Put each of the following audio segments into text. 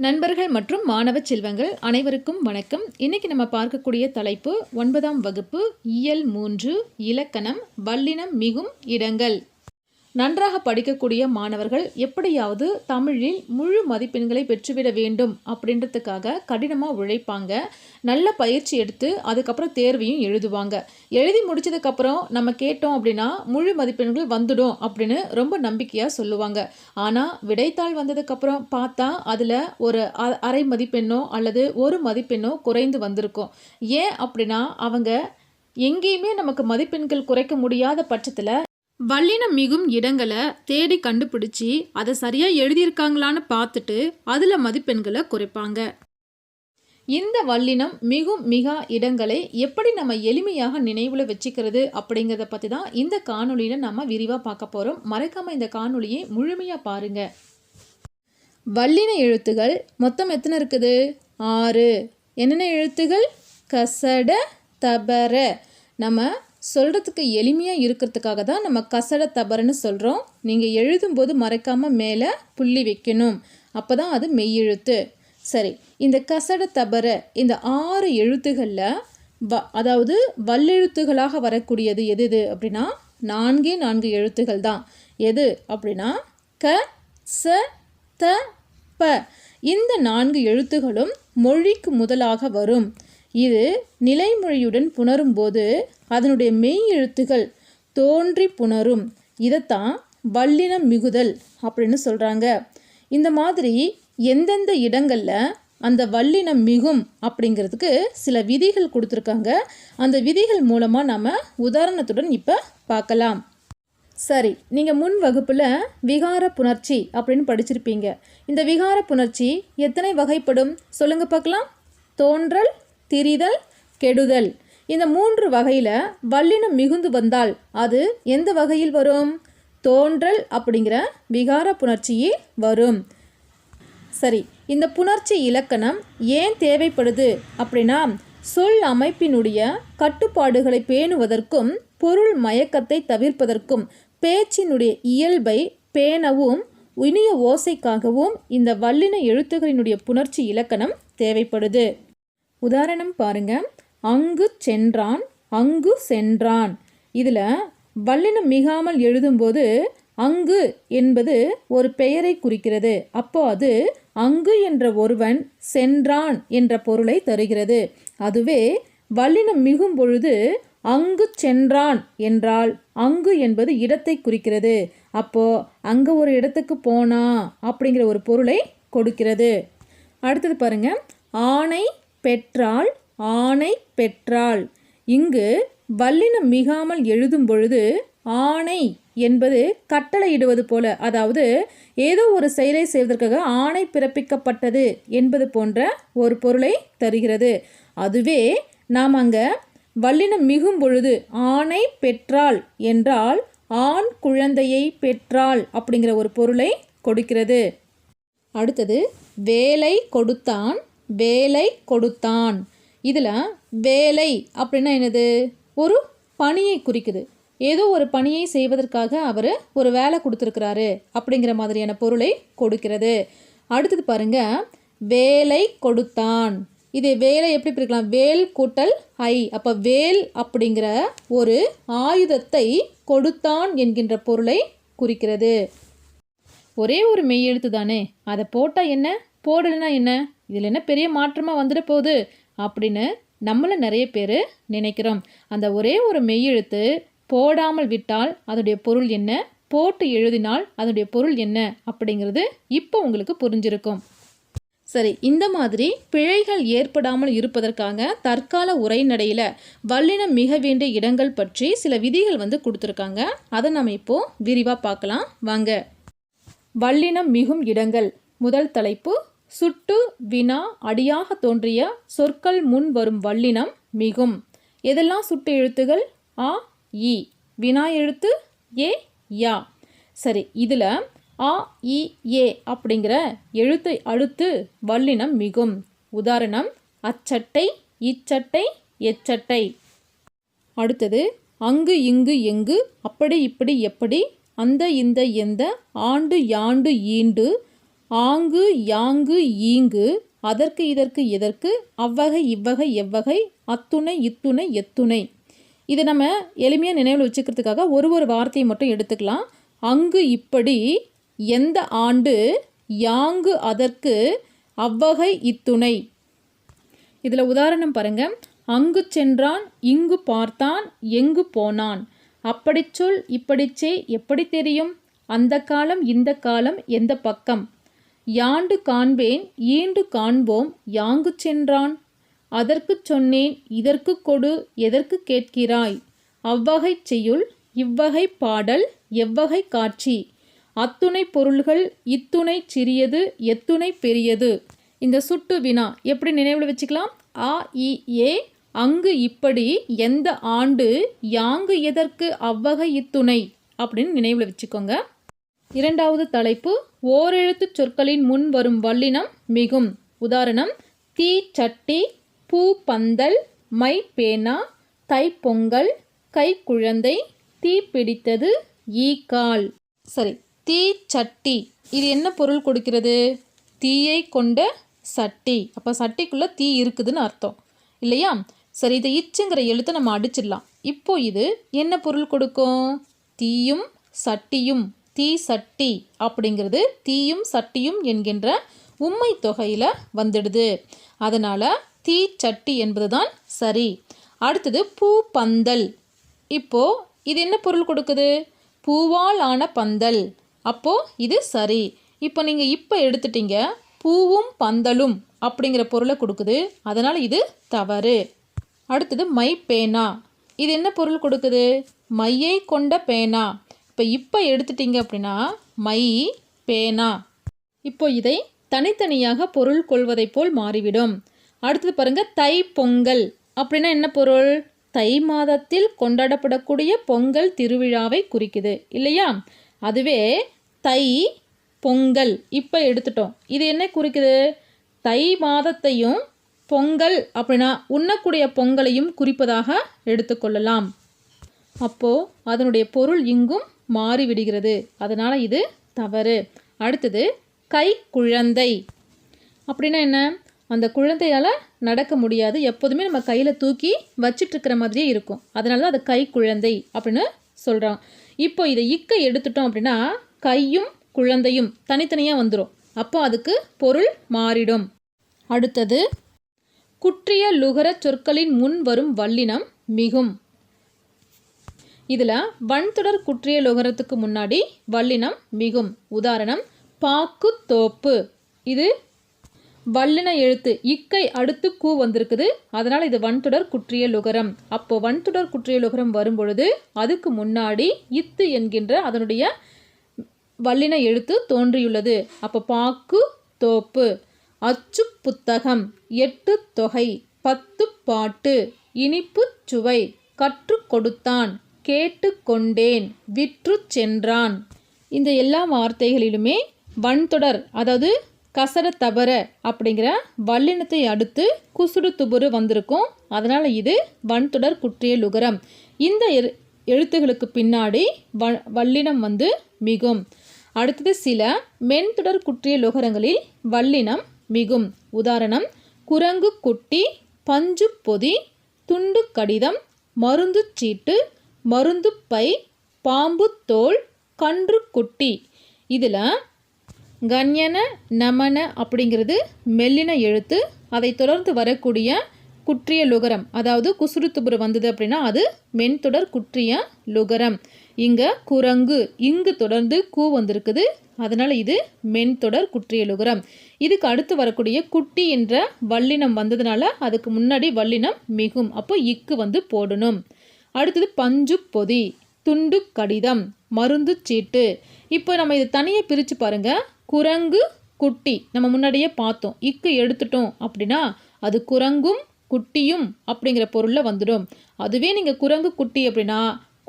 நண்பர்கள் மற்றும் மாணவ செல்வங்கள் அனைவருக்கும் வணக்கம். இன்னைக்கு நம்ம பார்க்கக்கூடிய தலைப்பு 9ஆம் வகுப்பு இயல் 3 இலக்கணம் வல்லினம் மிகும் இடங்கள். நன்றாக படிக்கக்கூடிய மாணவர்கள் எப்படியாவது தமிழில் முழு மதிப்பெண்களை பெற்றுவிட வேண்டும் அப்படின்றதுக்காக கடினமாக உழைப்பாங்க. நல்ல பயிற்சி எடுத்து அதுக்கப்புறம் தேர்வையும் எழுதுவாங்க. எழுதி முடிச்சதுக்கப்புறம் நம்ம கேட்டோம் அப்படின்னா முழு மதிப்பெண்கள் வந்துடும் அப்படின்னு ரொம்ப நம்பிக்கையாக சொல்லுவாங்க. ஆனால் விடைத்தாள் வந்ததுக்கப்புறம் பார்த்தா அதில் ஒரு அரை மதிப்பெண்ணோ அல்லது ஒரு மதிப்பெண்ணோ குறைந்து வந்திருக்கும். ஏன் அப்படின்னா அவங்க எங்கேயுமே நமக்கு மதிப்பெண்கள் குறைக்க முடியாத பட்சத்தில் வல்லினம் மிகும் இடங்களை தேடி கண்டுபிடிச்சி அதை சரியாக எழுதியிருக்காங்களான்னு பார்த்துட்டு அதில் மதிப்பெண்களை குறைப்பாங்க. இந்த வல்லினம் மிகும் மிகா இடங்களை எப்படி நம்ம எளிமையாக நினைவில் வச்சுக்கிறது அப்படிங்கிறத பற்றி தான் இந்த காணொலியில் நம்ம விரிவாக பார்க்க போகிறோம். மறக்காமல் இந்த காணொலியை முழுமையாக பாருங்கள். வல்லின எழுத்துகள் மொத்தம் எத்தனை இருக்குது? 6. என்னென்ன எழுத்துகள்? கசட தபர. நம்ம சொல்கிறதுக்கு எளிமையாக இருக்கிறதுக்காக தான் நம்ம கசட தபரன்னு சொல்கிறோம். நீங்கள் எழுதும்போது மறக்காமல் மேலே புள்ளி வைக்கணும், அப்போ தான் அது மெய்யெழுத்து. சரி, இந்த கசட தபர இந்த 6 எழுத்துக்களில் அதாவது வல்லெழுத்துகளாக வரக்கூடியது எது அப்படின்னா 4 எழுத்துகள் தான். எது அப்படின்னா க ச த ப. இந்த 4 எழுத்துகளும் மொழிக்கு முதலாக வரும். இது நிலைமொழியுடன் புணரும்போது அதனுடைய மெய் எழுத்துகள் தோன்றி புணரும். இதைத்தான் வல்லினம் மிகுதல் அப்படின்னு சொல்கிறாங்க. இந்த மாதிரி எந்தெந்த இடங்களில் அந்த வல்லினம் மிகும் அப்படிங்கிறதுக்கு சில விதிகள் கொடுத்துருக்காங்க. அந்த விதிகள் மூலமாக நம்ம உதாரணத்துடன் இப்போ பார்க்கலாம். சரி, நீங்கள் முன் வகுப்பில் விகார புணர்ச்சி அப்படின்னு படிச்சிருப்பீங்க. இந்த விகார புணர்ச்சி எத்தனை வகைப்படும் சொல்லுங்க பார்க்கலாம். தோன்றல், திரிதல், கெடுதல். இந்த 3 வகையில் வல்லினம் மிகுந்து வந்தால் அது எந்த வகையில் வரும்? தோன்றல் அப்படிங்கிற விகார புணர்ச்சியில் வரும். சரி, இந்த புணர்ச்சி இலக்கணம் ஏன் தேவைப்படுது அப்படின்னா சொல் அமைப்பினுடைய கட்டுப்பாடுகளை பேணுவதற்கும் பொருள் மயக்கத்தை தவிர்ப்பதற்கும் பேச்சினுடைய இயல்பை பேணவும் இனிய ஓசைக்காகவும் இந்த வல்லின எழுத்துகளினுடைய புணர்ச்சி இலக்கணம் தேவைப்படுது. உதாரணம் பாருங்க. அங்கு சென்றான், அங்கு சென்றான். இதில் வல்லினம் மிகாமல் எழுதும்போது அங்கு என்பது ஒரு பெயரை குறிக்கிறது. அப்போ அது அங்கு என்ற ஒருவன் சென்றான் என்ற பொருளை தருகிறது. அதுவே வல்லினம் மிகும் பொழுது அங்கு சென்றான் என்றால் அங்கு என்பது இடத்தை குறிக்கிறது. அப்போ அங்கே ஒரு இடத்துக்கு போனா அப்படிங்கிற ஒரு பொருளை கொடுக்கிறது. அடுத்தது பாருங்க. ஆணை பெற்றாள், ஆணை பெற்றாள். இங்கு வல்லினம் மிகாமல் எழுதும் பொழுது ஆணை என்பது கட்டளையிடுவது போல, அதாவது ஏதோ ஒரு செயலை செய்வதற்காக ஆணை பிறப்பிக்கப்பட்டது என்பது போன்ற ஒரு பொருளை தருகிறது. அதுவே நாம் அங்கே வல்லினம் மிகும் பொழுது ஆணை பெற்றாள் என்றால் ஆண் குழந்தையை பெற்றாள் அப்படிங்கிற ஒரு பொருளை கொடுக்கிறது. அடுத்தது வேலை கொடுத்தான், வேலை கொடுத்தான். இதில் வேலை அப்படின்னா என்னது? ஒரு பணியை குறிக்குது. ஏதோ ஒரு பணியை செய்வதற்காக அவர் ஒரு வேலை கொடுத்துருக்கிறாரு அப்படிங்கிற மாதிரியான பொருளை கொடுக்கிறது. அடுத்தது பாருங்க. வேலை கொடுத்தான். இது வேலை எப்படி பிரிக்கலாம்? வேல் கூட்டல் ஐ. அப்போ வேல் அப்படிங்கிற ஒரு ஆயுதத்தை கொடுத்தான் என்கின்ற பொருளை குறிக்கிறது. ஒரே ஒரு மெய்யெழுத்து தானே, அதை போட்டால் என்ன, போடலைன்னா என்ன, இதில் என்ன பெரிய மாற்றமாக வந்துட போகுது அப்படின்னு நம்மள நிறைய பேர் நினைக்கிறோம். அந்த ஒரே ஒரு மெய்யெழுத்து போடாமல் விட்டால் அதோடைய பொருள் என்ன, போட்டு எழுதினால் அதோடைய பொருள் என்ன அப்படிங்கிறது இப்போ உங்களுக்கு புரிஞ்சிருக்கும். சரி, இந்த மாதிரி பிழைகள் ஏற்படாமல் இருப்பதற்காக தற்கால உரைநடையில் வல்லினம் மிக வேண்டிய இடங்கள் பற்றி சில விதிகள் கொடுத்துருக்காங்க. அதை நம்ம இப்போது விரிவாக பார்க்கலாம் வாங்க. வல்லினம் மிகும் இடங்கள். முதல் தலைப்பு சுட்டு வினா அடியாக தோன்றிய சொற்கள் முன் வரும் வல்லினம் மிகும். எதெல்லாம் சுட்டு எழுத்துகள்? ஆ இ. வினா எழுத்து ஏ யா. சரி, இதில் ஆ இ ஏ அப்படிங்கிற எழுத்தை அடுத்து வல்லினம் மிகும். உதாரணம் அச்சட்டை, இச்சட்டை, எச்சட்டை. அடுத்தது அங்கு இங்கு எங்கு, அப்படி இப்படி எப்படி, அந்த இந்த எந்த, ஆண்டு யாண்டு ஈண்டு, ஆங்கு யாங்கு ஈங்கு அதற்கு இதற்கு எதற்கு அவ்வகை இவ்வகை எவ்வகை அத்துணை இத்துணை எத்துணை. இதை நம்ம எளிமையாக நினைவில் வச்சுக்கிறதுக்காக ஒரு வார்த்தையை மட்டும் எடுத்துக்கலாம். அங்கு இப்படி, எந்த ஆண்டு, யாங்கு அதற்கு, அவ்வகை இத்துணை. இதில் உதாரணம் பாருங்க. அங்கு சென்றான், இங்கு பார்த்தான், எங்கு போனான். அப்படி சொல் இப்படி செய் எப்படி தெரியும், அந்த காலம் இந்த காலம் எந்த பக்கம். யாண்டு காண்பேன் ஈண்டு காண்போம் யாங்கு சென்றான். அதற்கு சொன்னேன் இதற்கு கொடு எதற்கு கேட்கிறாய். அவ்வகை செய்யுள் இவ்வகை பாடல் எவ்வகை காட்சி. அத்துணை பொருள்கள் இத்துணை சிறியது எத்துணை பெரியது. இந்த சுட்டு வினா எப்படி நினைவில் வச்சுக்கலாம். ஆ இ ஏ அங்கு இப்படி, எந்த ஆண்டு, யாங்கு எதற்கு, அவ்வகை இத்துணை அப்படின்னு நினைவில் வச்சுக்கோங்க. இரண்டாவது தலைப்பு ஓரெழுத்து சொற்களின் முன் வரும் வல்லினம் மிகும். உதாரணம் தீ சட்டி, பூ பந்தல், மை பேனா, தை பொங்கல், கை குழந்தை, தீ பிடித்தது, ஈக்கால். சரி, தீ சட்டி இது என்ன பொருள் கொடுக்கிறது. தீயை கொண்ட சட்டி. அப்போ சட்டிக்குள்ளே தீ இருக்குதுன்னு அர்த்தம் இல்லையா. சரி, இதை இச்சுங்கிற எழுத்தை நம்ம அடிச்சிடலாம். இப்போ இது என்ன பொருள் கொடுக்கும். தீயும் சட்டியும், தீ சட்டி அப்படிங்கிறது தீயும் சட்டியும் என்கின்ற உம்மை தொகையில் வந்துடுது. அதனால் தீ சட்டி என்பது தான் சரி. அடுத்தது பூ பந்தல். இப்போது இது என்ன பொருள் கொடுக்குது. பூவால் ஆன பந்தல். அப்போது இது சரி. இப்போ நீங்கள் இப்போ எடுத்துட்டீங்க. பூவும் பந்தலும் அப்படிங்கிற பொருளை கொடுக்குது. அதனால் இது தவறு. அடுத்தது மை பேனா. இது என்ன பொருள் கொடுக்குது. மையை கொண்ட பேனா. இப்போ எடுத்துட்டீங்க அப்படின்னா மை பேனா. இப்போ இதை தனித்தனியாக பொருள் கொள்வதை போல் மாறிவிடும். அடுத்தது பாருங்க, தை பொங்கல் அப்படின்னா என்ன பொருள். தை மாதத்தில் கொண்டாடப்படக்கூடிய பொங்கல் திருவிழாவை குறிக்குது இல்லையா. அதுவே தை பொங்கல் இப்போ எடுத்துட்டோம். இது என்ன குறிக்குது. தை மாதத்தையும் பொங்கல் அப்படின்னா உண்ணக்கூடிய பொங்கலையும் குறிப்பதாக எடுத்துக்கொள்ளலாம். அப்போது அதனுடைய பொருள் இங்கும் மாறிவிடுகிறது. அதனால் இது தவறு. அடுத்தது கை குழந்தை அப்படின்னா என்ன. அந்த குழந்தையால் நடக்க முடியாது. எப்போதுமே நம்ம கையில் தூக்கி வச்சிட்ருக்கிற மாதிரியே இருக்கும். அதனால தான் அது கை குழந்தை அப்படின்னு சொல்கிறோம். இப்போ இதை இக்க எடுத்துட்டோம் அப்படின்னா கையும் குழந்தையும் தனித்தனியாக வந்துடும். அப்போ அதுக்கு பொருள் மாறிடும். அடுத்தது குற்றிய லுகர சொற்களின் முன் வரும் வல்லினம் மிகும். இதில் வன்தொடர் குற்றிய லுகரத்துக்கு முன்னாடி வல்லினம் மிகும். உதாரணம் பாக்கு தோப்பு. இது வல்லின எழுத்து இக்கை அடுத்து கூ வந்திருக்குது. அதனால் இது வன்தொடர் குற்றிய லுகரம். அப்போ வன்தொடர் குற்றிய லுகரம் வரும்பொழுது அதுக்கு முன்னாடி இத்து என்கின்ற அதனுடைய வல்லின எழுத்து தோன்றியுள்ளது. அப்போ பாக்கு தோப்பு. அச்சு புத்தகம், 8 தொகை, 10 பாட்டு, இனிப்பு சுவை, கற்று கொடுத்தான், கேட்டு கொண்டேன், விற்று சென்றான். இந்த எல்லா வார்த்தைகளிலுமே வன்தொடர் அதாவது கசர தபர அப்படிங்கிற வல்லினத்தை அடுத்து குசுடு துபுரு வந்திருக்கும். அதனால் இது வன்தொடர் குற்றிய லுகரம். இந்த எழுத்துகளுக்கு பின்னாடி வல்லினம் வந்து மிகும். அடுத்தது சில மென்தொடர் குற்றிய லுகரங்களில் வல்லினம் மிகும். உதாரணம் குரங்கு குட்டி, பஞ்சு பொதி, துண்டு கடிதம், மருந்து சீட்டு, மருந்து பை, பாம்பு தோல், கன்று குட்டி. இதில் கண்யன நமன அப்படிங்கிறது மெல்லின எழுத்து. அதை தொடர்ந்து வரக்கூடிய குற்றிய லுகரம் அதாவது குசுறு துபுரு வந்தது அப்படின்னா அது மென்தொடர் குற்றிய லுகரம். இங்கே குரங்கு இங்கு தொடர்ந்து கூ வந்திருக்குது. அதனால் இது மென்தொடர் குற்றிய லுகரம். இதுக்கு அடுத்து வரக்கூடிய குட்டி என்ற வல்லினம் வந்ததுனால அதுக்கு முன்னாடி வல்லினம் மிகும். அப்போ இக்கு வந்து போடணும். அடுத்தது பஞ்சு பொதி, துண்டு கடிதம், மருந்து சீட்டு. இப்போ நம்ம இதை தனியாக பிரித்து பாருங்கள். குரங்கு குட்டி நம்ம முன்னாடியே பார்த்தோம். இக்கு எடுத்துட்டோம் அப்படின்னா அது குரங்கும் குட்டியும் அப்படிங்கிற பொருளில் வந்துடும். அதுவே நீங்கள் குரங்கு குட்டி அப்படின்னா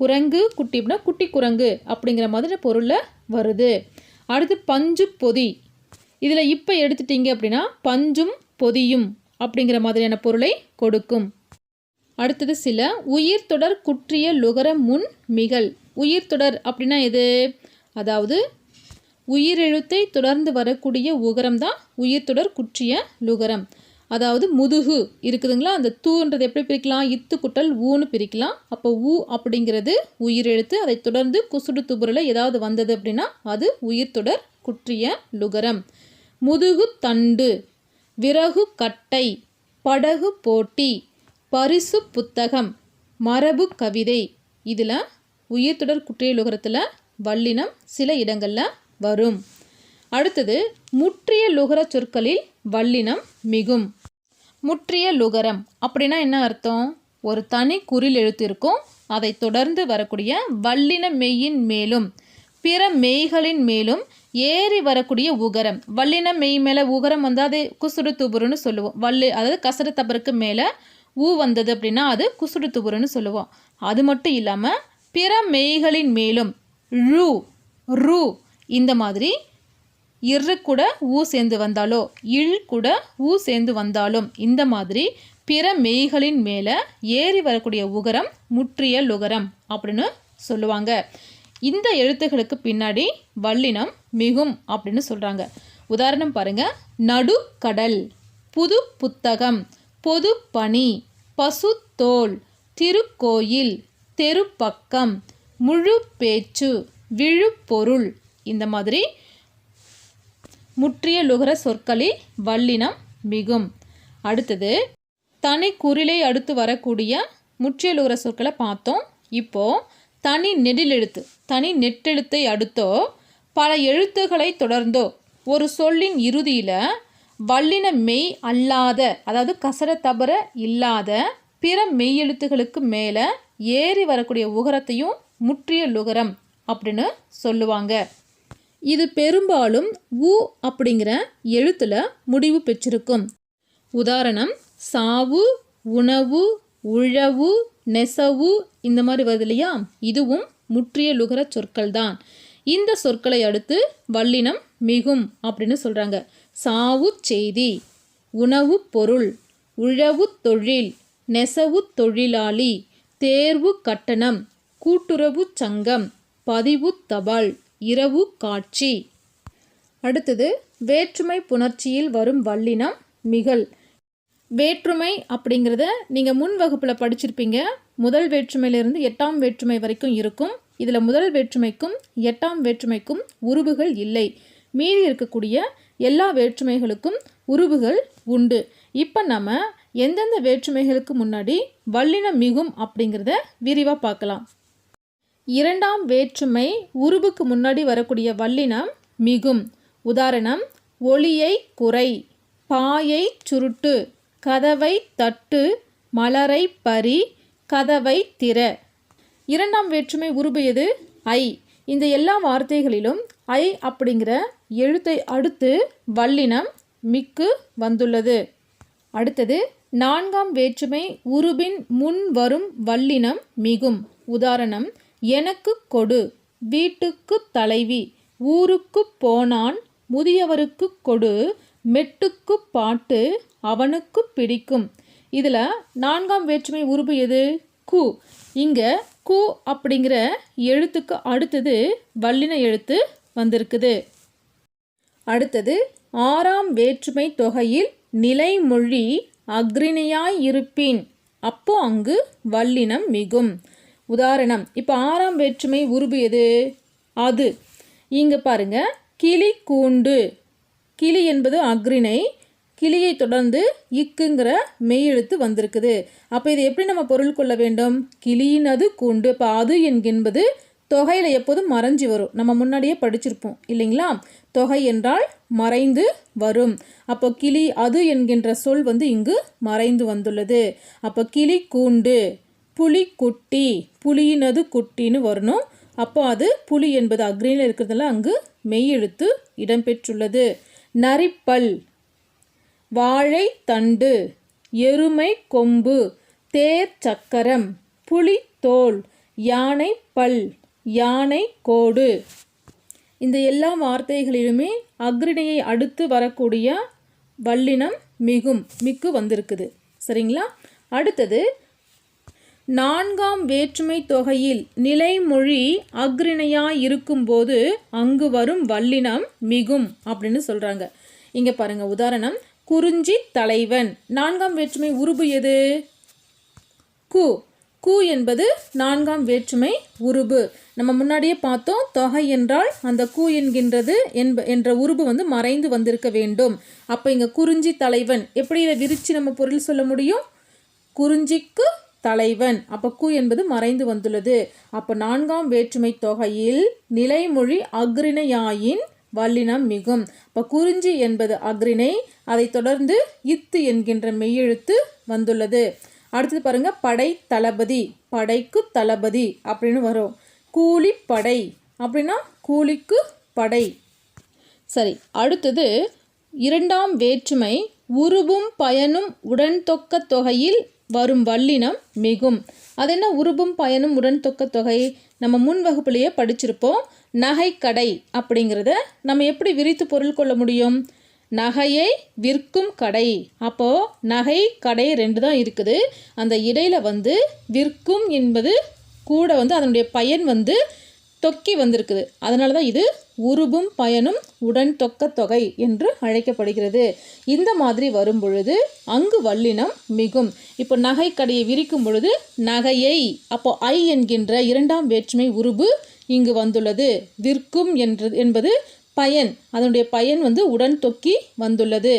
குரங்கு குட்டி அப்படின்னா குட்டி குரங்கு அப்படிங்கிற மாதிரி பொருளில் வருது. அடுத்து பஞ்சு பொதி. இதில் இப்போ எடுத்துட்டீங்க அப்படின்னா பஞ்சும் பொதியும் அப்படிங்கிற மாதிரியான பொருளை கொடுக்கும். அடுத்தது சில உயிர் தொடர் குற்றிய லுகர முன் மிகல். உயிர் தொடர் அப்படின்னா எது. அதாவது உயிரெழுத்தை தொடர்ந்து வரக்கூடிய உகரம் தான் உயிர்த்தொடர் குற்றிய லுகரம். அதாவது முதுகு இருக்குதுங்களா, அந்த தூன்றது எப்படி பிரிக்கலாம், இத்து குட்டல் ஊன்னு பிரிக்கலாம். அப்போ ஊ அப்படிங்கிறது உயிரெழுத்து, அதை தொடர்ந்து குசுடு துபுரில் ஏதாவது வந்தது அப்படின்னா அது உயிர்த்தொடர் குற்றிய லுகரம். முதுகு தண்டு, விறகு கட்டை, படகு போட்டி, பரிசு புத்தகம், மரபு கவிதை, இதில் உயிர்த்தொடர் குற்றிய லுகரத்தில் வல்லினம் சில இடங்களில் வரும். அடுத்தது முற்றிய லுகர சொற்களில் வல்லினம் மிகும். முற்றிய லுகரம் அப்படின்னா என்ன அர்த்தம்? ஒரு தனி குறில் எழுத்து இருக்கும், அதை தொடர்ந்து வரக்கூடிய வல்லின மெய்யின் மேலும் பிற மெய்களின் மேலும் ஏறி வரக்கூடிய உகரம். வல்லின மெய் மேலே உகரம் வந்தால் அது குசுடு துபுருன்னு சொல்லுவோம். அதாவது கசடு தபருக்கு மேலே ஊ வந்தது அப்படின்னா அது குசுடு துபுருன்னு சொல்லுவோம். அது மட்டும் இல்லாமல் பிற மெய்களின் மேலும் ழு ரு இந்த மாதிரி இரு கூட ஊ சேர்ந்து வந்தாலோ இல் கூட ஊ சேர்ந்து வந்தாலும் இந்த மாதிரி பிற மெய்களின் மேலே ஏறி வரக்கூடிய உகரம் முற்றிய லுகரம் அப்படின்னு சொல்லுவாங்க. இந்த எழுத்துகளுக்கு பின்னாடி வல்லினம் மிகும் அப்படின்னு சொல்கிறாங்க. உதாரணம் பாருங்கள். நடுக்கடல், புது புத்தகம், பொது பணி, பசு தோல், திருக்கோயில், தெருப்பக்கம், முழு பேச்சு, விழுப்பொருள் இந்த மாதிரி முற்றிய லுகர சொற்களில் வல்லினம் மிகும். அடுத்தது தனி குறிலை அடுத்து வரக்கூடிய முற்றிய லுகர சொற்களை பார்த்தோம். இப்போது தனி நெடிலெழுத்து, தனி நெட்டெழுத்தை அடுத்தோ பல எழுத்துக்களை தொடர்ந்தோ ஒரு சொல்லின் இறுதியில் வல்லின மெய் அல்லாத, அதாவது கசட தபர இல்லாத பிற மெய் எழுத்துகளுக்கு மேலே ஏறி வரக்கூடிய உகரத்தையும் முற்றிய லுகரம் அப்படின்னு சொல்லுவாங்க. இது பெரும்பாலும் உ அப்படிங்கிற எழுத்தில் முடிவு பெற்றிருக்கும். உதாரணம் சாவு, உணவு, உழவு, நெசவு இந்த மாதிரி வருது இல்லையா, இதுவும் முற்றிய லுகர சொற்கள் தான். இந்த சொற்களை அடுத்து வல்லினம் மிகும் அப்படின்னு சொல்கிறாங்க. சாவு செய்தி, உணவு பொருள், உழவு தொழில், நெசவு தொழிலாளி, தேர்வு கட்டணம், கூட்டுறவு சங்கம், பதிவு தபால், இரவு காட்சி. அடுத்தது வேற்றுமை புணர்ச்சியில் வரும் வல்லினம் மிகல். வேற்றுமை அப்படிங்கிறத நீங்கள் முன் வகுப்பில் படிச்சிருப்பீங்க. முதல் வேற்றுமையிலிருந்து 8ஆம் வேற்றுமை வரைக்கும் இருக்கும். இதில் முதல் வேற்றுமைக்கும் 8ஆம் வேற்றுமைக்கும் உருபுகள் இல்லை. மீறி இருக்கக்கூடிய எல்லா வேற்றுமைகளுக்கும் உருபுகள் உண்டு. இப்போ நம்ம எந்தெந்த வேற்றுமைகளுக்கு முன்னாடி வல்லினம் மிகும் அப்படிங்கிறத விரிவாக பார்க்கலாம். 2ஆம் வேற்றுமை உருபுக்கு முன்னாடி வரக்கூடிய வல்லினம் மிகும். உதாரணம் ஒளியை குறை, பாயை சுருட்டு, கதவை தட்டு, மலரை பறி, கதவை திற. 2ஆம் வேற்றுமை உருபு எது? ஐ. இந்த எல்லா வார்த்தைகளிலும் ஐ அப்படிங்கிற எழுத்தை அடுத்து வல்லினம் மிக்கு வந்துள்ளது. அடுத்தது 4ஆம் வேற்றுமை உருபின் முன் வரும் வல்லினம் மிகும். உதாரணம் எனக்கு கொடு, வீட்டுக்கு தலைவி, ஊருக்கு போனான், முதியவருக்கு கொடு, மெட்டுக்கு பாட்டு, அவனுக்கு பிடிக்கும். இதில் 4ஆம் வேற்றுமை உருபு எது? கு. இங்கே கு அப்படிங்கிற எழுத்துக்கு அடுத்தது வல்லின எழுத்து வந்திருக்குது. அடுத்தது 6ஆம் வேற்றுமை தொகையில் நிலைமொழி அக்ரிணையாய் இருப்பின் அப்போ அங்கு வல்லினம் மிகும். உதாரணம் இப்போ 6ஆம் வேற்றுமை உருபு எது? அது. இங்கே பாருங்க, கிளி கூண்டு. கிளி என்பது அக்ரிணை, கிளியை தொடர்ந்து இக்குங்கிற மெய்யெழுத்து வந்திருக்குது. அப்போ இதை எப்படி நம்ம பொருள் கொள்ள வேண்டும்? கிளியினது கூண்டு. இப்போ அது என்பது தொகையில் எப்போதும் மறைஞ்சு வரும். நம்ம முன்னாடியே படிச்சிருப்போம் இல்லைங்களா? தொகை என்றால் மறைந்து வரும். அப்போ கிளி அது என்கின்ற சொல் இங்கு மறைந்து வந்துள்ளது. அப்போ கிளி கூண்டு, புலி குட்டி, புலியினது குட்டின்னு வரணும். அப்போ அது புலி என்பது அக்ரியில் இருக்கிறதுல அங்கு மெய்யெழுத்து இடம்பெற்றுள்ளது. நரிப்பல், வாழை தண்டு, எருமை கொம்பு, தேர் சக்கரம், புலி தோல், யானை பல், யானை கோடு. இந்த எல்லா வார்த்தைகளிலுமே அக்ரிணையை அடுத்து வரக்கூடிய வல்லினம் மிகும், மிக்கு வந்திருக்குது. சரிங்களா? அடுத்தது நான்காம் வேற்றுமை தொகையில் நிலைமொழி அஃறிணையாய் இருக்கும்போது அங்கு வரும் வல்லினம் மிகும் அப்படின்னு சொல்கிறாங்க. இங்கே பாருங்கள், உதாரணம் குறிஞ்சி தலைவன். நான்காம் வேற்றுமை உருபு எது? கு. கு என்பது நான்காம் வேற்றுமை உருபு. நம்ம முன்னாடியே பார்த்தோம், தொகை என்றால் அந்த கு என்கின்றது என்ற உருபு வந்து மறைந்து வந்திருக்க வேண்டும். அப்போ இங்கே குறிஞ்சி தலைவன், எப்படி இதை விரித்து நம்ம பொருள் சொல்ல முடியும்? குறிஞ்சிக்கு தலைவன். அப்போ கு என்பது மறைந்து வந்துள்ளது. அப்போ நான்காம் வேற்றுமை தொகையில் நிலைமொழி அஃறிணையாயின் வல்லினம் மிகும். இப்போ குறிஞ்சி என்பது அஃறிணை, அதை தொடர்ந்து இத்து என்கின்ற மெய்யெழுத்து வந்துள்ளது. அடுத்தது பாருங்க, படை தளபதி, படைக்கு தளபதி அப்படின்னு வரும். கூலிப்படை அப்படின்னா கூலிக்கு படை. சரி, அடுத்தது இரண்டாம் வேற்றுமை உருபும் பயனும் உடன் தொக்க தொகையில் வரும் வல்லினம் மிகும். அது என்ன உருபும் பயனும் உடன் தொக்க தொகை? நம்ம முன் வகுப்புலேயே படிச்சிருப்போம். நகைக்கடை அப்படிங்கிறத நம்ம எப்படி விரித்து பொருள் கொள்ள முடியும்? நகையை விற்கும் கடை. அப்போது நகை கடை ரெண்டு தான் இருக்குது. அந்த இடையில் வந்து விற்கும் என்பது கூட வந்து அதனுடைய பயன் வந்து தொக்கி வந்திருக்குது. அதனால தான் இது உருபும் பயனும் உடன் தொக்க தொகை என்று அழைக்கப்படுகிறது. இந்த மாதிரி வரும் பொழுது அங்கு வல்லினம் மிகும். இப்போ நகை கடையை விரிக்கும் பொழுது நகையை, அப்போ ஐ என்கின்ற இரண்டாம் வேற்றுமை உருபு இங்கு வந்துள்ளது. விற்கும் என்பது பயன், அதனுடைய பயன் வந்து உடன் தொக்கி வந்துள்ளது.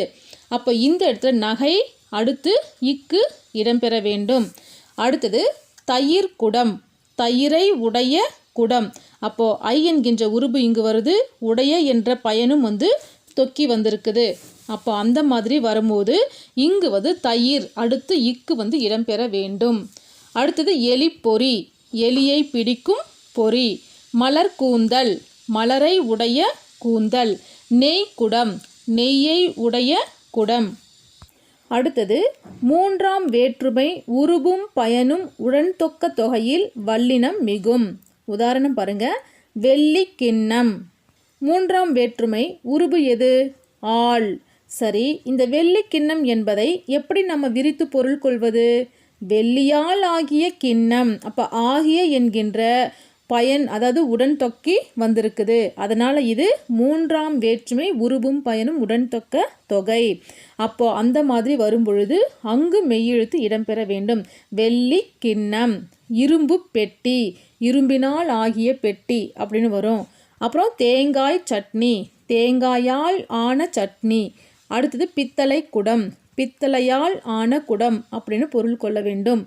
அப்போ இந்த இடத்துல நகை அடுத்து இக்கு இடம்பெற வேண்டும். அடுத்தது தயிர் குடம், தயிரை உடைய குடம். அப்போது ஐ என்கின்ற உருபு இங்கு வருது, உடைய என்ற பயனும் வந்து தொக்கி வந்திருக்குது. அப்போ அந்த மாதிரி வரும்போது இங்கு வந்து தயிர் அடுத்து இக்கு வந்து இடம்பெற வேண்டும். அடுத்தது எலி பொறி, எலியை பிடிக்கும் பொறி. மலர் கூந்தல், மலரை உடைய கூந்தல். நெய் குடம், நெய்யை உடைய குடம். அடுத்தது மூன்றாம் வேற்றுமை உருபும் பயனும் உடன் தொக்க தொகையில் வல்லினம் மிகும். உதாரணம் பாருங்க, வெள்ளி கிண்ணம். மூன்றாம் வேற்றுமை உருபு எது? ஆள். சரி, இந்த வெள்ளி கிண்ணம் என்பதை எப்படி நம்ம விரித்து பொருள் கொள்வது? வெள்ளியால் ஆகிய கிண்ணம். அப்போ ஆகிய என்கின்ற பயன் அதாவது உடன் தொக்கி வந்திருக்குது. அதனால் இது மூன்றாம் வேற்றுமை உருபும் பயனும் உடன் தொக்க தொகை. அப்போ அந்த மாதிரி வரும் பொழுது அங்கு மெய்யெழுத்து இடம்பெற வேண்டும். வெள்ளி கிண்ணம். இரும்பு பெட்டி, இரும்பினால் ஆகிய பெட்டி அப்படின்னு வரும். அப்புறம் தேங்காய் சட்னி, தேங்காயால் ஆன சட்னி. அடுத்தது பித்தளை குடம், பித்தளையால் ஆன குடம் அப்படின்னு பொருள் கொள்ள வேண்டும்.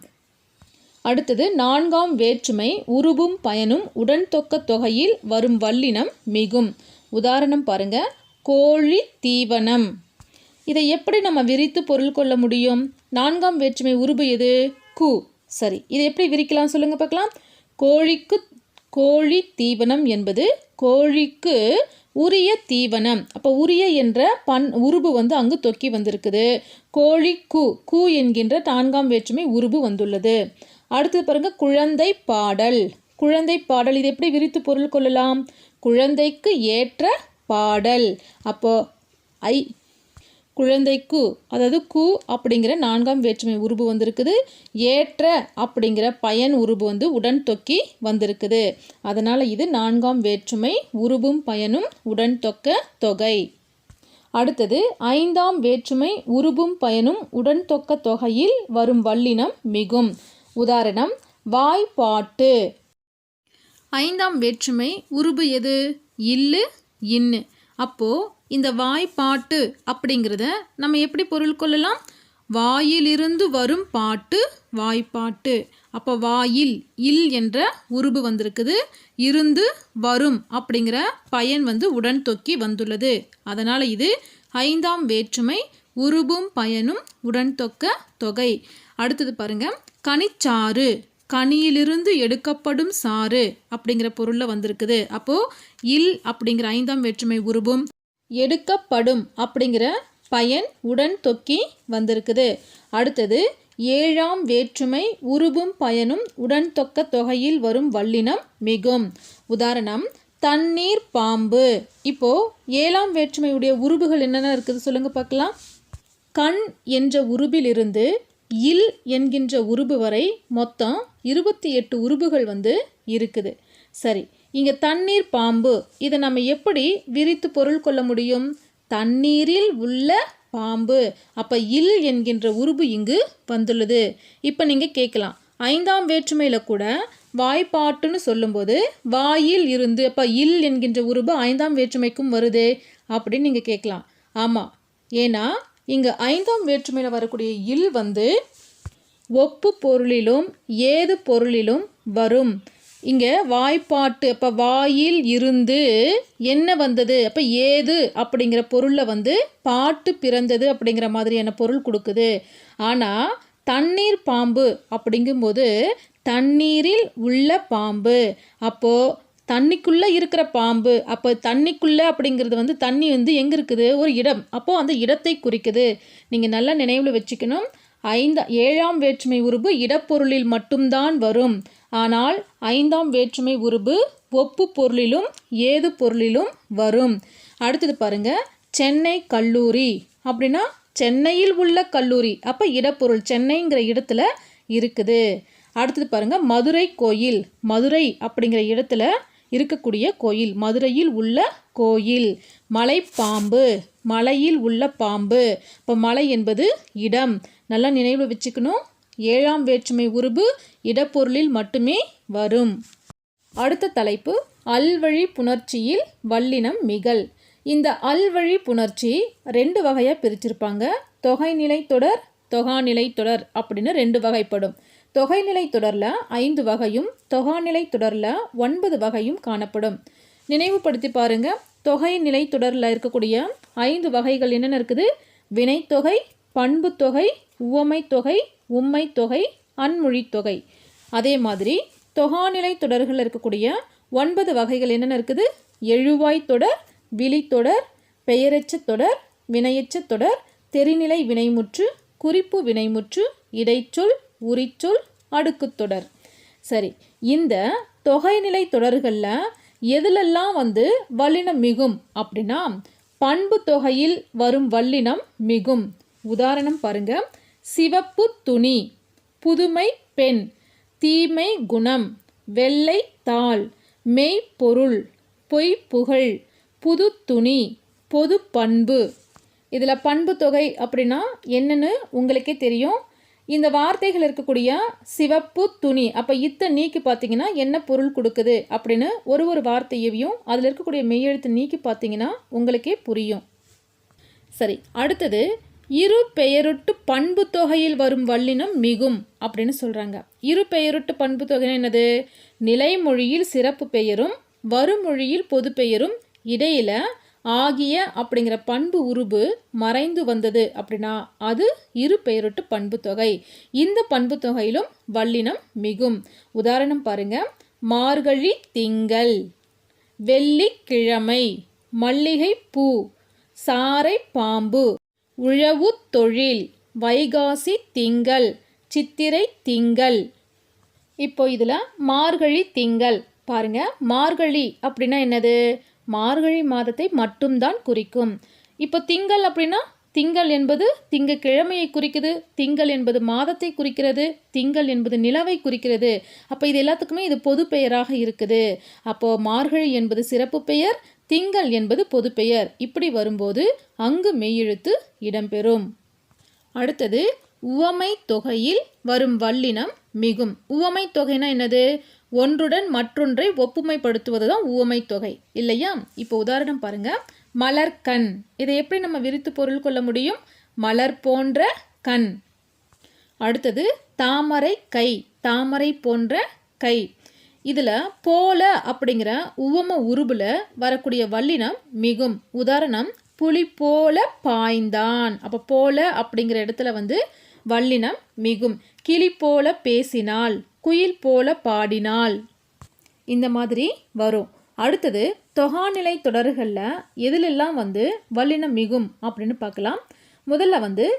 அடுத்தது நான்காம் வேற்றுமை உருபும் பயனும் உடன் தொக்க தொகையில் வரும் வல்லினம் மிகும். உதாரணம் பாருங்க, கோழி தீவனம். இதை எப்படி நம்ம விரித்து பொருள் கொள்ள முடியும்? நான்காம் வேற்றுமை உருபு எது? கு. சரி, இதை எப்படி விரிக்கலாம் சொல்லுங்க பார்க்கலாம். கோழிக்கு கோழி தீவனம் என்பது கோழிக்கு உரிய தீவனம். அப்போ உரிய என்ற உருபு வந்து அங்கு தொக்கி வந்திருக்குது. கோழி கு என்கின்ற நான்காம் வேற்றுமை உருபு வந்துள்ளது. அடுத்தது பாருங்க, குழந்தை பாடல். குழந்தை பாடல் இதை எப்படி விரித்து பொருள் கொள்ளலாம்? குழந்தைக்கு ஏற்ற பாடல். அப்போ ஐ குழந்தைக்கு அதாவது கு அப்படிங்கிற நான்காம் வேற்றுமை உருபு வந்திருக்குது. ஏற்ற அப்படிங்கிற பயன் உருபு வந்து உடன் தொக்கி வந்திருக்குது. அதனால் இது நான்காம் வேற்றுமை உருபும் பயனும் உடன் தொக்க தொகை. அடுத்தது ஐந்தாம் வேற்றுமை உருபும் பயனும் உடன் தொக்க தொகையில் வரும் வல்லினம் மிகும். உதாரணம் வாய்ப்பாட்டு. ஐந்தாம் வேற்றுமை உருபு எது? இல்லு இன்னு. அப்போது இந்த வாய்ப்பாட்டு அப்படிங்கிறத நம்ம எப்படி பொருள் கொள்ளலாம்? வாயிலிருந்து வரும் பாட்டு வாய்ப்பாட்டு. அப்போ வாயில் இல் என்ற உருபு வந்திருக்குது. இருந்து வரும் அப்படிங்கிற பயன் வந்து உடன் தொக்கி வந்துள்ளது. அதனால் இது ஐந்தாம் வேற்றுமை உருபும் பயனும் உடன் தொக்க தொகை. அடுத்தது பாருங்க, கனிச்சாறு. கனியிலிருந்து எடுக்கப்படும் சாறு அப்படிங்கிற பொருளில் வந்திருக்குது. அப்போது இல் அப்படிங்கிற ஐந்தாம் வேற்றுமை உருபும் எடுக்கப்படும் அப்படிங்கிற பயன் உடன் தொக்கி வந்திருக்குது. அடுத்தது ஏழாம் வேற்றுமை உருபும் பயனும் உடன் தொக்க தொகையில் வரும் வல்லினம் மிகும். உதாரணம் தண்ணீர் பாம்பு. இப்போது ஏழாம் வேற்றுமையுடைய உருபுகள் என்னென்ன இருக்குது சொல்லுங்க பார்க்கலாம். கண் என்ற உருபிலிருந்து இல் என்கின்ற உருபு வரை மொத்தம் 28 உருபுகள் இருக்குது. சரி, இங்கே தண்ணீர் பாம்பு, இதை நம்ம எப்படி விரித்து பொருள் கொள்ள முடியும்? தண்ணீரில் உள்ள பாம்பு. அப்போ இல் என்கின்ற உருபு இங்கு வந்துள்ளது. இப்போ நீங்கள் கேட்கலாம், 5ஆம் வேற்றுமையில் கூட வாய்ப்பாட்டுன்னு சொல்லும்போது வாயில் இருந்து, அப்போ இல் என்கின்ற உருபு 5ஆம் வேற்றுமைக்கும் வருது அப்படின்னு நீங்கள் கேட்கலாம். ஆமாம், ஏன்னா இங்கே 5ஆம் வேற்றுமையில் வரக்கூடிய இல் ஒப்பு பொருளிலும் ஏது பொருளிலும் வரும். இங்கே வாய்ப்பாட்டு, அப்போ வாயில் இருந்து என்ன வந்தது, அப்போ ஏது அப்படிங்கிற பொருளில் பாட்டு பிறந்தது அப்படிங்கிற மாதிரியான பொருள் கொடுக்குது. ஆனால் தண்ணீர் பாம்பு அப்படிங்கும்போது தண்ணீரில் உள்ள பாம்பு, அப்போது தண்ணிக்குள்ளே இருக்கிற பாம்பு. அப்போ தண்ணிக்குள்ளே அப்படிங்கிறது தண்ணி எங்கே இருக்குது? ஒரு இடம். அப்போது அந்த இடத்தை குறிக்குது. நீங்கள் நல்லா நினைவில் வச்சுக்கணும். 7ஆம் வேற்றுமை உருபு இடப்பொருளில் மட்டும்தான் வரும். ஆனால் 5ஆம் வேற்றுமை உருபு ஒப்பு பொருளிலும் ஏது பொருளிலும் வரும். அடுத்தது பாருங்க, சென்னை கல்லூரி அப்படின்னா சென்னையில் உள்ள கல்லூரி. அப்போ இடப்பொருள் சென்னைங்கிற இடத்துல இருக்குது. அடுத்தது பாருங்க, மதுரை கோயில். மதுரை அப்படிங்கிற இடத்துல இருக்கக்கூடிய கோயில், மதுரையில் உள்ள கோயில். மலைப்பாம்பு, மலையில் உள்ள பாம்பு. இப்போ மலை என்பது இடம். நல்லா நினைவில் வச்சுக்கணும். 7ஆம் வேற்றுமை உருபு இடப்பொருளில் மட்டுமே வரும். அடுத்த தலைப்பு, அல்வழி புணர்ச்சியில் வல்லினம் மிகல். இந்த அல்வழி புணர்ச்சி 2 வகையாக பிரிச்சிருப்பாங்க. தொகைநிலை தொடர், தொகாநிலை தொடர் அப்படின்னு 2 வகைப்படும். தொகைநிலை தொடரில் 5 வகையும் தொகாநிலை தொடரில் 9 வகையும் காணப்படும். நினைவுபடுத்தி பாருங்க. தொகைநிலை தொடரில் இருக்கக்கூடிய 5 வகைகள் என்னென்ன இருக்குது? வினைத்தொகை, பண்பு தொகை, உவமை தொகை, உம்மை தொகை, அன்மொழி தொகை. அதே மாதிரி தொகாநிலை தொடர்கள் இருக்கக்கூடிய 9 வகைகள் என்னென்ன இருக்குது? எழுவாய் தொடர், விழித்தொடர், பெயரெச்ச தொடர், வினையெச்ச தொடர், தெரிநிலை வினைமுற்று, குறிப்பு வினைமுற்று, இடைச்சொல், உரிச்சொல், அடுக்குத்தொடர். சரி, இந்த தொகைநிலை தொடர்களில் எதுலெல்லாம் வல்லினம் மிகும் அப்படின்னா பண்பு தொகையில் வரும் வல்லினம் மிகும். உதாரணம் பாருங்க, சிவப்பு துணி, புதுமை பெண், தீமை குணம், வெள்ளை தாள், மெய்ப்பொருள், பொய் புகழ், புது துணி, பொது பண்பு. இதில் பண்பு தொகை அப்படின்னா என்னன்னு உங்களுக்கே தெரியும். இந்த வார்த்தைகள் இருக்கக்கூடிய சிவப்பு துணி, அப்போ நீக்கி பார்த்தீங்கன்னா என்ன பொருள் கொடுக்குது அப்படின்னு ஒரு வார்த்தையையும் அதில் இருக்கக்கூடிய மெய்யெழுத்து நீக்கி பார்த்தீங்கன்னா உங்களுக்கே புரியும். சரி, அடுத்தது இரு பெயரொட்டு பண்பு தொகையில் வரும் வல்லினம் மிகும் அப்படின்னு சொல்கிறாங்க. இரு பெயரொட்டு பண்பு தொகை என்னது? நிலைமொழியில் சிறப்பு பெயரும் வருமொழியில் பொது பெயரும் இடையில ஆகிய அப்படிங்கிற பண்பு உருபு மறைந்து வந்தது அப்படின்னா அது இரு பெயரொட்டு பண்பு தொகை. இந்த பண்பு தொகையிலும் வல்லினம் மிகும். உதாரணம் பாருங்க, மார்கழி திங்கள், வெள்ளிக்கிழமை, மல்லிகை பூ, சாறை பாம்பு, உழவு தொழில், வைகாசி திங்கள், சித்திரை திங்கள். இப்போ இதில் மார்கழி திங்கள் பாருங்க. மார்கழி அப்படின்னா என்னது? மார்கழி மாதத்தை மட்டும்தான் குறிக்கும். இப்போ திங்கள் அப்படின்னா திங்கள் என்பது திங்கக்கிழமையை குறிக்குது, திங்கள் என்பது மாதத்தை குறிக்கிறது, திங்கள் என்பது நிலவை குறிக்கிறது. அப்போ இது எல்லாத்துக்குமே இது பொது பெயராக இருக்குது. அப்போது மார்கழி என்பது சிறப்பு பெயர், திங்கள் என்பது பொது பெயர். இப்படி வரும்போது அங்கு மெய்யெழுத்து இடம்பெறும். அடுத்தது உவமை தொகையில் வரும் வல்லினம் மிகும். உவமை தொகைனா என்னது? ஒன்றுடன் மற்றொன்றை ஒப்புமைப்படுத்துவது தான் உவமை தொகை இல்லையா? இப்போ உதாரணம் பாருங்க, மலர்கண். இதை எப்படி நம்ம விரித்து பொருள் கொள்ள முடியும்? மலர் போன்ற கண். அடுத்தது தாமரை கை, தாமரை போன்ற கை. இதில் போல அப்படிங்கிற உவம உருபுல வரக்கூடிய வல்லினம் மிகும். உதாரணம், புலி போல பாய்ந்தான். அப்போ போல அப்படிங்கிற இடத்துல வல்லினம் மிகும். கிளி போல பேசினாள், குயில் போல பாடினாள். இந்த மாதிரி வரும். அடுத்தது தொகாநிலை தொடர்களில் எதிலெல்லாம் வல்லினம் மிகும் அப்படின்னு பார்க்கலாம். முதல்ல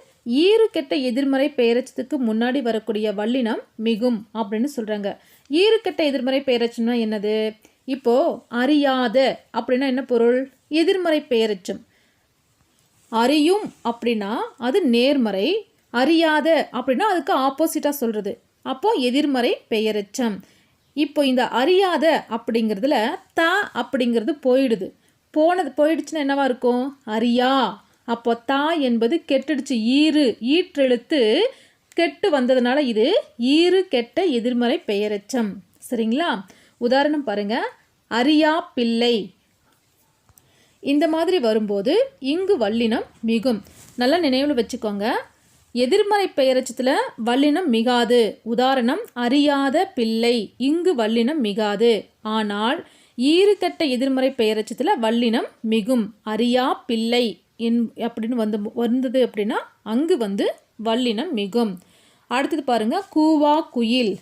ஈறு கெட்ட எதிர்மறை பெயரச்சத்துக்கு முன்னாடி வரக்கூடிய வல்லினம் மிகும் அப்படின்னு சொல்கிறாங்க. ஈறு கெட்ட எதிர்மறை பெயரச்சம்னா என்னது? இப்போது அறியாத அப்படின்னா என்ன பொருள்? எதிர்மறை பெயரச்சம். அறியும் அப்படின்னா அது நேர்மறை, அறியாத அப்படின்னா அதுக்கு ஆப்போசிட்டாக சொல்கிறது. அப்போது எதிர்மறை பெயரெச்சம். இப்போ இந்த அறியாத அப்படிங்கிறதுல த அப்படிங்கிறது போயிடுச்சுன்னா என்னவா இருக்கும்? அறியா. அப்போ தா என்பது கெட்டுடுச்சு. ஈற்றெழுத்து கெட்டு வந்ததுனால இது ஈறு கெட்ட எதிர்மறை பெயரெச்சம். சரிங்களா? உதாரணம் பாருங்க. அறியா பிள்ளை. இந்த மாதிரி வரும்போது இங்கு வல்லினம் மிகும். நல்லா நினைவில் வச்சுக்கோங்க. எதிர்மறை பெயரெச்சத்தில் வல்லினம் மிகாது. உதாரணம் அறியாத பிள்ளை. இங்கு வல்லினம் மிகாது. ஆனால் ஈறுகட்ட எதிர்மறை பெயரெச்சத்தில் வல்லினம் மிகும். அறியா பிள்ளை அப்படின்னு வந்தது அப்படின்னா அங்கு வல்லினம் மிகும். அடுத்தது பாருங்க. கூவா குயில்,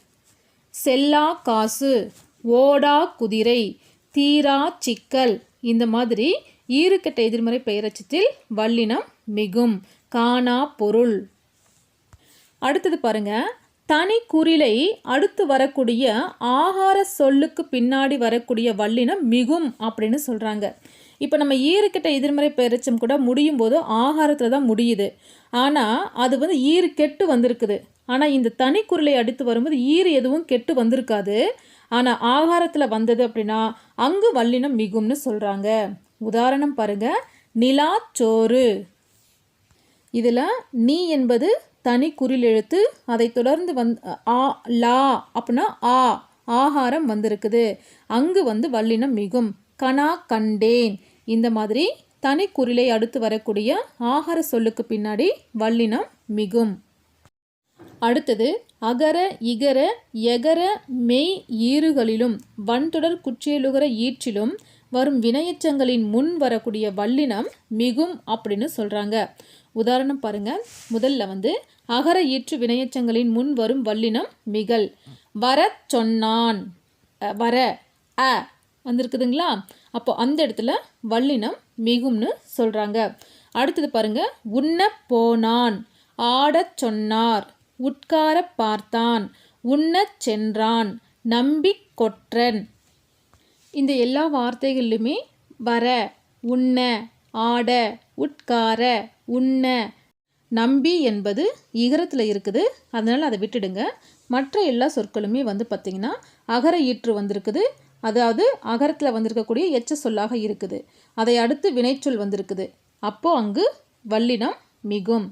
செல்லா காசு, ஓடா குதிரை, தீரா சிக்கல். இந்த மாதிரி ஈறுகட்ட எதிர்மறை பெயரெச்சத்தில் வல்லினம் மிகும். காணா பொருள். அடுத்தது பாருங்க. தனி குறிலை அடுத்து வரக்கூடிய ஆகார சொல்லுக்கு பின்னாடி வரக்கூடிய வல்லினம் மிகும் அப்படின்னு சொல்கிறாங்க. இப்போ நம்ம ஈறுகெட்ட எதிர்மறை பெயரெச்சம் கூட முடியும் போது ஆகாரத்தில் தான் முடியுது. ஆனால் அது ஈறு கெட்டு வந்திருக்குது. ஆனால் இந்த தனி குறிலை அடுத்து வரும்போது ஈறு எதுவும் கெட்டு வந்திருக்காது. ஆனால் ஆகாரத்தில் வந்தது அப்படின்னா அங்கு வல்லினம் மிகும்னு சொல்கிறாங்க. உதாரணம் பாருங்க. நிலாச்சோறு. இதில் நீ என்பது தனி குறில் எழுத்து. அதை தொடர்ந்து ஆ லா அப்படின்னா ஆகாரம் வந்திருக்குது. அங்கு வல்லினம் மிகும். கனா கண்டேன். இந்த மாதிரி தனி குறிலை அடுத்து வரக்கூடிய ஆகார சொல்லுக்கு பின்னாடி வல்லினம் மிகும். அடுத்தது அகர இகர எகர மெய் ஈறுகளிலும் வன்தொடர் குற்றியலுகர ஈற்றிலும் வரும் வினையெச்சங்களின் முன் வரக்கூடிய வல்லினம் மிகும் அப்படின்னு சொல்கிறாங்க. உதாரணம் பாருங்க. முதல்ல அகர ஈற்று வினையெச்சங்களின் முன் வரும் வல்லினம் மிகல். வர சொன்னான். வர அ வந்திருக்குதுங்களா? அப்போ அந்த இடத்துல வல்லினம் மிகும்னு சொல்கிறாங்க. அடுத்தது பாருங்க. உண்ண போனான், ஆடச் சொன்னார், உட்கார பார்த்தான், உண்ணச் சென்றான், நம்பி கொற்றன். இந்த எல்லா வார்த்தைகளிலுமே வர, உண்ண, ஆட, உட்கார, உண்ண, நம்பி என்பது இகரத்தில் இருக்குது. அதனால் அதை விட்டுடுங்க. மற்ற எல்லா சொற்களுமே பார்த்திங்கன்னா அகர ஈற்று வந்திருக்குது. அதாவது அகரத்தில் வந்திருக்கக்கூடிய எச்ச சொல்லாக இருக்குது. அதை அடுத்து வினைச்சொல் வந்திருக்குது. அப்போது அங்கு வல்லினம் மிகும்.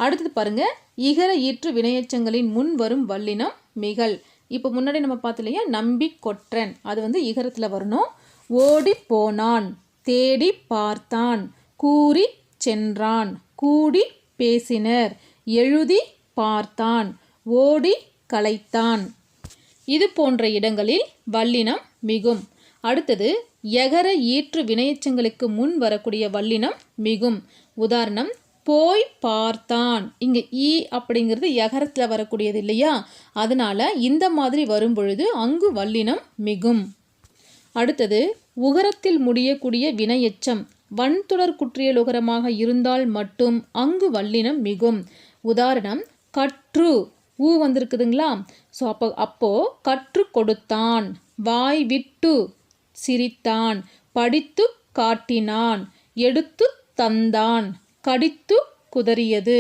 அடுத்தது பாருங்க. இகர ஈற்று வினையெச்சங்களின் முன் வரும் வல்லினம் மிகல். இப்போ முன்னாடி நம்ம பார்த்தோம் இல்லையா, நம்பி கொற்றன். அது இகரத்தில் வரணும். ஓடி போனான், தேடி பார்த்தான், கூறி சென்றான், கூடி பேசினர், எழுதி பார்த்தான், ஓடி கலைத்தான். இது போன்ற இடங்களில் வல்லினம் மிகும். அடுத்தது எகர ஈற்று வினையெச்சங்களுக்கு முன் வரக்கூடிய வல்லினம் மிகும். உதாரணம் போய் பார்த்தான். இங்கே ஈ அப்படிங்கிறது எகரத்தில் வரக்கூடியது இல்லையா, அதனால இந்த மாதிரி வரும் பொழுது அங்கு வல்லினம் மிகும். அடுத்தது உகரத்தில் முடியக்கூடிய வினையெச்சம் வன்தொடர் குற்றியலுகரமாக இருந்தால் மட்டும் அங்கு வல்லினம் மிகும். உதாரணம் கற்று ஊ வந்திருக்குதுங்களா? ஸோ அப்போ கற்று கொடுத்தான், வாய் விட்டு சிரித்தான், படித்து காட்டினான், எடுத்து தந்தான், கடித்து குதறியது,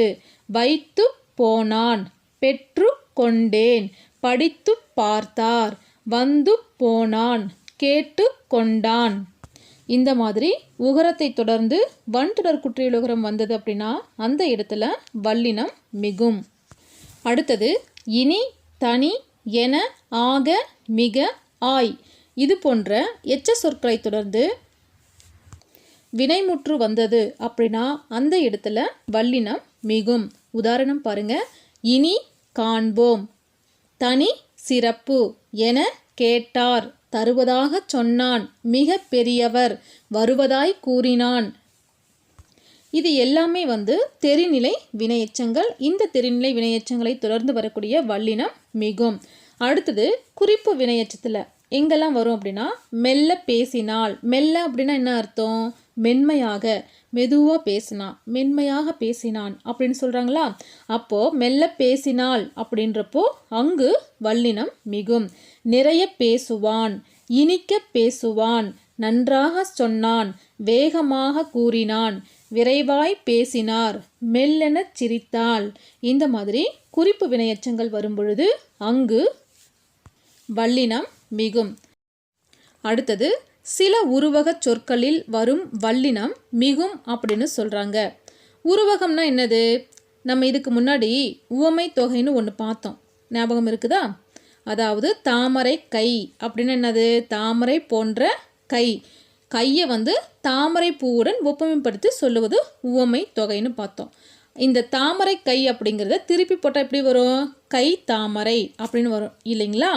வைத்து போனான், பெற்று கொண்டேன், படித்து பார்த்தார், வந்து போனான், கேட்டு கொண்டான். இந்த மாதிரி உகரத்தை தொடர்ந்து வன்தொடர் குற்றியலுகரம் வந்தது அப்படின்னா அந்த இடத்துல வல்லினம் மிகும். அடுத்தது இனி, தனி, என, ஆக, மிக, ஆய் இது போன்ற எச்ச சொற்களை தொடர்ந்து வினைமுற்று வந்தது அப்படின்னா அந்த இடத்துல வல்லினம் மிகும். உதாரணம் பாருங்க. இனி காண்போம், தனி சிறப்பு, என கேட்டார், தருவதாக சொன்னான், மிக பெரியவர், வருவதாய் கூறினான். இது எல்லாமே தெரிநிலை வினையெச்சங்கள். இந்த தெரிநிலை வினையெச்சங்களை தொடர்ந்து வரக்கூடிய வல்லினம் மிகும். அடுத்தது குறிப்பு வினையெச்சத்தில் எங்கெல்லாம் வரும் அப்படின்னா மெல்ல பேசினாள். மெல்ல அப்படின்னா என்ன அர்த்தம்? மென்மையாக, மெதுவாக பேசினான், மென்மையாக பேசினான் அப்படின்னு சொல்கிறாங்களா? அப்போது மெல்ல பேசினாள் அப்படின்றப்போ அங்கு வல்லினம் மிகும். நிறைய பேசுவான், இனிக்க பேசுவான், நன்றாக சொன்னான், வேகமாக கூறினான், விரைவாய் பேசினார், மெல்லெனச் சிரித்தாள். இந்த மாதிரி குறிப்பு வினையெச்சங்கள் வரும்பொழுது அங்கு வல்லினம் மிகும். அடுத்தது சில உருவகச் சொற்களில் வரும் வல்லினம் மிகும் அப்படின்னு சொல்கிறாங்க. உருவகம்னா என்னது? நம்ம இதுக்கு முன்னாடி உவமை தொகைன்னு ஒன்று பார்த்தோம், ஞாபகம் இருக்குதா? அதாவது தாமரை கை அப்படின்னு என்னது? தாமரை போன்ற கை. கையை தாமரை பூவுடன் ஒப்புமைப்படுத்தி சொல்லுவது உவமை தொகைன்னு பார்த்தோம். இந்த தாமரை கை அப்படிங்கிறத திருப்பி போட்டால் எப்படி வரும்? கை தாமரை அப்படின்னு வரும் இல்லைங்களா?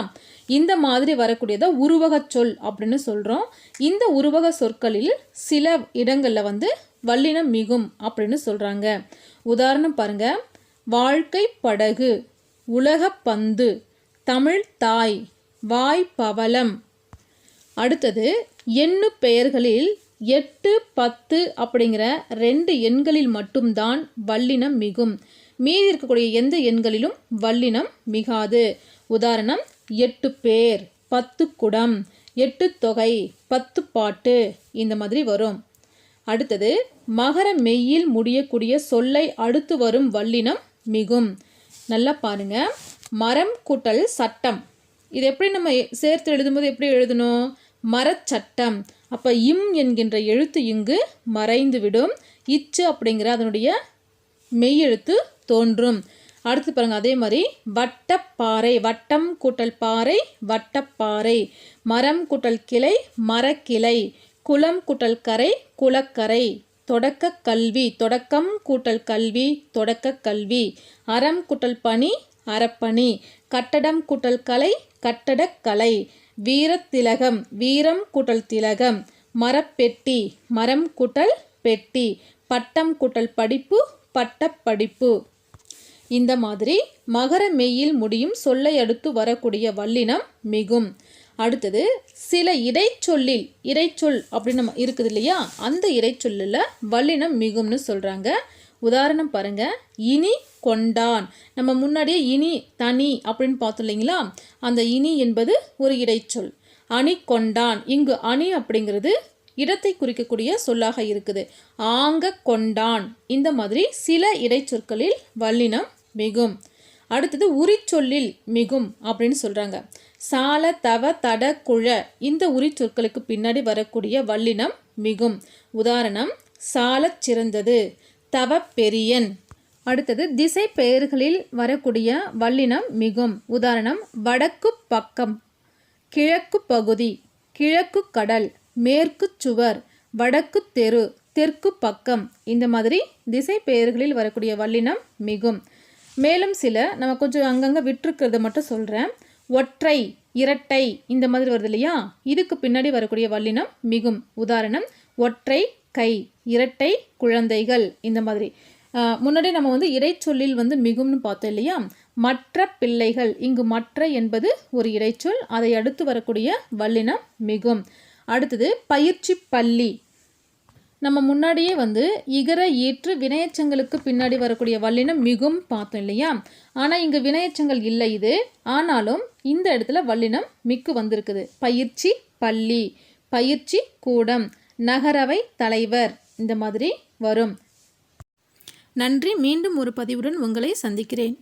இந்த மாதிரி வரக்கூடியதை உருவக சொல் அப்படின்னு சொல்கிறோம். இந்த உருவக சொற்களில் சில இடங்களில் வல்லினம் மிகும் அப்படின்னு சொல்கிறாங்க. உதாரணம் பாருங்க. வாழ்க்கை படகு, உலக பந்து, தமிழ் தாய், வாய் பவளம். அடுத்தது எண்ணு பெயர்களில் 8, 10 அப்படிங்கிற 2 எண்களில் மட்டும்தான் வல்லினம் மிகும். மீதி இருக்கக்கூடிய எந்த எண்களிலும் வல்லினம் மிகாது. உதாரணம் 8 பேர், 10 குடம், 8 தொகை, 10 பாட்டு, இந்த மாதிரி வரும். அடுத்தது மகர மெய்யில் முடியக்கூடிய சொல்லை அடுத்து வரும் வல்லினம் மிகும். நல்லா பாருங்க. மரம் கூட்டல் சட்டம், இது எப்படி நம்ம சேர்த்து எழுதும்போது எப்படி எழுதணும்? மரச்சட்டம். அப்போ இம் என்கின்ற எழுத்து இங்கு மறைந்து விடும். இச்சு அப்படிங்கிற அதனுடைய மெய்யெழுத்து தோன்றும். அடுத்து பாருங்க. அதே மாதிரி வட்டப்பாறை, வட்டம் கூட்டல் பாறை, வட்டப்பாறை. மரம் கூட்டல் கிளை, மரக்கிளை. குளம் கூட்டல் கரை, குளக்கரை. தொடக்க கல்வி, தொடக்கம் கூட்டல் கல்வி, தொடக்க கல்வி. அறம் கூட்டல் பணி, அறப்பணி. கட்டடம் கூட்டல் கலை, கட்டடக்கலை. வீரத்திலகம், வீரம் கூட்டல் திலகம். மரப்பெட்டி, மரம் கூட்டல் பெட்டி. பட்டம் கூட்டல் படிப்பு, பட்டப்படிப்பு. இந்த மாதிரி மகர மெய்யில் முடியும் சொல்லை அடுத்து வரக்கூடிய வல்லினம் மிகும். அடுத்தது சில இடைச்சொல்லில், இடைச்சொல் அப்படின்னு நம்ம இருக்குது இல்லையா, அந்த இடைச்சொல்லில் வல்லினம் மிகும்னு சொல்கிறாங்க. உதாரணம் பாருங்க. இனி கொண்டான். நம்ம முன்னாடியே இனி தனி அப்படின்னு பார்த்தோம் இல்லைங்களா? அந்த இனி என்பது ஒரு இடைச்சொல். அணி கொண்டான், இங்கு அணி அப்படிங்கிறது இடத்தை குறிக்கக்கூடிய சொல்லாக இருக்குது. ஆங்க கொண்டான். இந்த மாதிரி சில இடைச்சொற்களில் வல்லினம் மிகும். அடுத்தது உரிச்சொல்லில் மிகும் அப்படின்னு சொல்கிறாங்க. சால, தவ, தட, குழ, இந்த உரிச்சொற்களுக்கு பின்னாடி வரக்கூடிய வல்லினம் மிகும். உதாரணம் சாலச் சிறந்தது, தவ பெரியன். அடுத்தது திசை பெயர்களில் வரக்கூடிய வல்லினம் மிகும். உதாரணம் வடக்கு பக்கம், கிழக்கு பகுதி, கிழக்கு கடல், மேற்கு சுவர், வடக்கு தெரு, தெற்கு பக்கம். இந்த மாதிரி திசை பெயர்களில் வரக்கூடிய வல்லினம் மிகும். மேலும் சில நம்ம கொஞ்சம் அங்கங்கே விட்டுருக்கிறத மட்டும் சொல்கிறேன். ஒற்றை, இரட்டை, இந்த மாதிரி வருது இல்லையா, இதுக்கு பின்னாடி வரக்கூடிய வல்லினம் மிகும். உதாரணம் ஒற்றை கை, இரட்டை குழந்தைகள். இந்த மாதிரி முன்னாடி நம்ம இடைச்சொல்லில் மிகும்னு பார்த்தோம் இல்லையா. மற்ற பிள்ளைகள், இங்கு மற்ற என்பது ஒரு இடைச்சொல், அதை அடுத்து வரக்கூடிய வல்லினம் மிகும். அடுத்தது பயிற்சி பள்ளி. நம்ம முன்னாடியே இகர ஈற்று வினையச்சங்களுக்கு பின்னாடி வரக்கூடிய வல்லினம் மிகும் பார்த்தோம் இல்லையா. ஆனால் இங்கு வினையச்சங்கள் இல்லை இது, ஆனாலும் இந்த இடத்துல வல்லினம் மிக்கு வந்திருக்குது. பயிற்சி பள்ளி, பயிற்சி கூடம், நகரவை தலைவர், இந்த மாதிரி வரும். நன்றி. மீண்டும் ஒரு பதிவுடன் உங்களை சந்திக்கிறேன்.